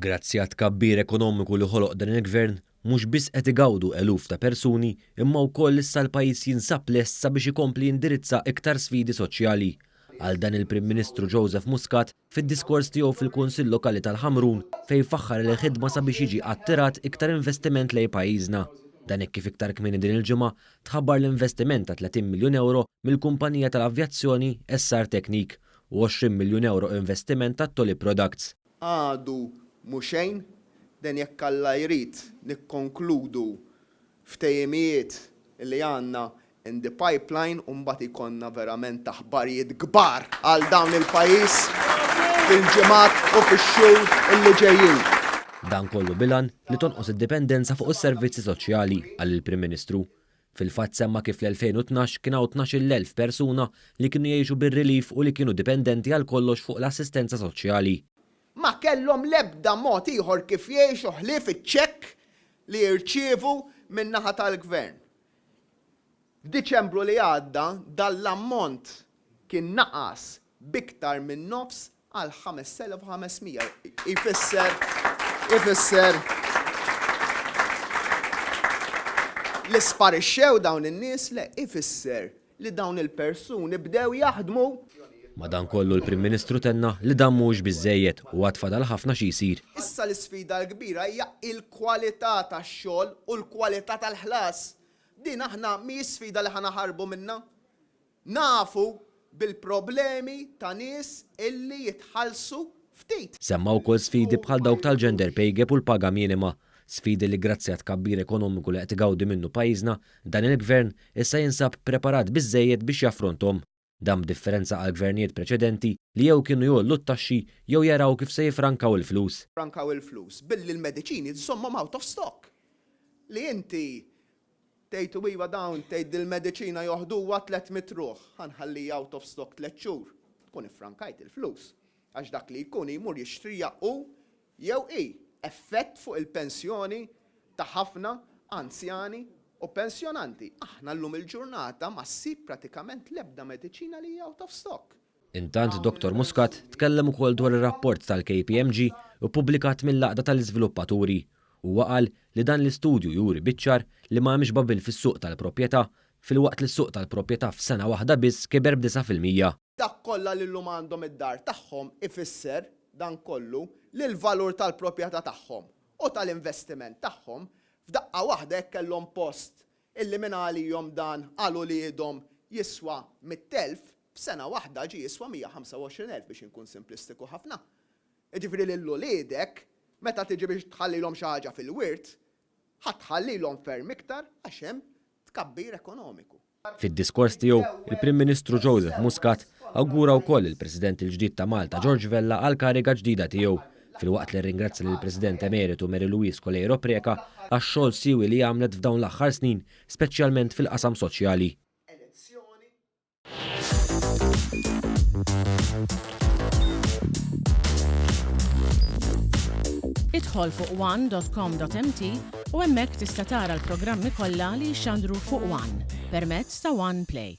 Grazzi għat tkabbir ekonomiku li ħoloq dan il-gvern, mhux biss qed igawdu eluf ta' persuni, imma wkoll issa l-pajjiż jinsab lest sabiex ikompli jindirizza iktar sfidi soċjali. Għal dan il-Prim Ministru Joseph Muscat fid-diskors tiegħu fil-Kunsill Lokali tal-Ħamrun fejn faħħar il-ħidma sabiex jiġi attirat iktar investiment lejn pajjiżna. Dan hekk kif iktar kmieni din il-ġimgħa tħabbar l-investiment ta' 30 miljun euro mill-Kumpanija tal-Avjazzjoni SR Technique u 20 miljun euro investiment ta' Tolly Products. Għadu muxejn, den jekk Alla jrid nikkonkludu ftehimiet li għandna in the pipeline u mbagħad ikonna verament aħbarijiet kbar għal dawn il-pajjiż fil-ġimgħat u fix-xhur li ġejjin. Dan kollu bilan li tonqos id-dipendenza fuq is-servizzi soċjali għal il-Prim Ministru. Fil-fatt semma kif l-2012 kien hawn 12,000 persuna li kienu jgħixu bir-relief u li kienu dipendenti għal kollox fuq l-assistenza soċjali. Ma kellhom l-ebda mod ieħor kif jgħixu ħlief iċ-ċekk li jirċievu min-naħa tal-gvern. F'Diċembru li għadda dal-ammont kien naqas biktar minn nofs għal 5,500. Ifisser li sparixxew dawn in-nies le ifisser li dawn il-persuni bdew jaħdmu. Madankollu l-Prim Ministru tenna li dan mhux biżżejjed u għad fadal ħafna xi jsir. Issa l-isfida l-kbira hija l-kwalità tax-xogħol u l-kwalità tal-ħlas. Din aħna mi sfida li ħanaħarbu minnha. Nafu bil-problemi ta' nies illi jitħallsu ftit. Semma wkoll sfidi bħal dawk tal-gender pay gap u l-paga minima. Sfidi li grazzi għat kabbir ekonomiku li qed igawdi minnu pajjiżna, dan il-gvern issa jinsab preparat biżżejjed biex jaffronthom. Dan b'differenza għal gvernijiet preċedenti li jew kienu jollu t-taxxi jew jaraw kif se jifrankaw il-flus. Frankaw il-flus billi l-mediċini tżommhom out of stock. Li inti tgħidu iva dawn tgħid il-mediċina joħduha 300 ruħ, ħanħalli out of stock 3 xhur. Tkun ifrankajt il-flus. Għax dak li jkun jmur jixtrija u jew effett fuq il-pensjoni ta' ħafna anzjani u pensjonanti. Aħna llum il-ġurnata ma ssib pratikament l-ebda mediċina li out of stock. Intant Dr. Muscat tkellem ukoll dwar ir-rapport tal-KPMG u ppubblikat mill-laqda tal-iżviluppaturi. Huwa qal li dan l-istudju juri biċċar li m'hemmx babil fis-suq tal-proprjetà fil-waqt li s-suq tal-proprjetà f'sena waħda biss kiber b'9%. Dak kollha li llum għandhom id-dar tagħhom ifisser dan kollu li l-valur tal-proprjetà tagħhom u tal-investiment tagħhom f'daqqa waħda jekk kellhom post illi minn għalihom dan qalu li jidhom jiswa 100,000 f'sena waħda ġie jiswa 125,000 biex inkun simplistiku ħafna. Jiġifieri lil uliedek meta tiġi biex tħallilhom xi ħaġa fil-wirt, ħatħallilhom ferm iktar għax hemm tkabbir ekonomiku. Fid-diskors tiegħu, il-Prim Ministru Joseph Muscat awgura wkoll il-President il-ġdid ta' Malta George Vella għal kariga ġdida tiegħu. Filwaqt li ringrazzja lill-President Emeritu Mary Louise Colero Preca għax-xogħol siewi li għamlet f'dawn l-aħħar snin, speċjalment fil-qasam soċjali. Idħol fuq one.com.mt u hemmhekk tista' tara l-programmi kollha li jxandru fuq One permezz ta' One Play.